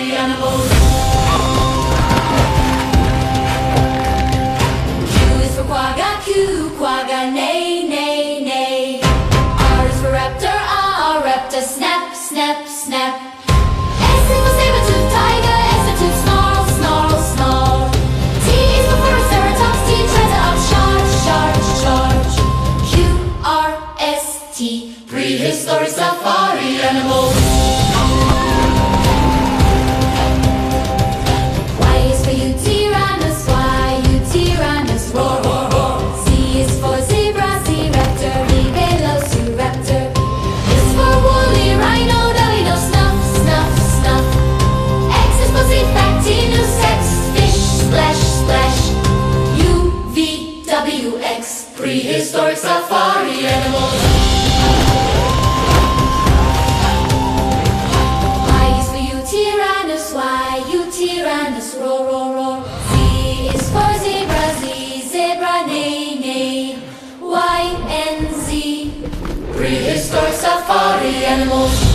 safari animals. Q is for quagga, Q, quagga, neigh, neigh, neigh. R is for raptor, R, raptor, snap, snap, snap. S is for saber-tooth tiger, S-tooth snarl, snarl, snarl. T is for triceratops, T, triceratops, charge, charge, charge. Q-R-S-T, prehistoric safari animals. Y is for Utyrannus, Y, Utyrannus, roar, roar, roar. Z is for zebra, Z-raptor, V-velociraptor. S for woolly rhino, Dino, snuff, snuff, snuff. X is for Zipactinus, X, fish, splash, splash. U-V-W-X, prehistoric safari animals. Y is for Utyrannus, Y, Utyrannus, roar, roar, roar. Z is for zebra, Z, zebra, neigh, neigh. Y and Z, prehistoric safari animals.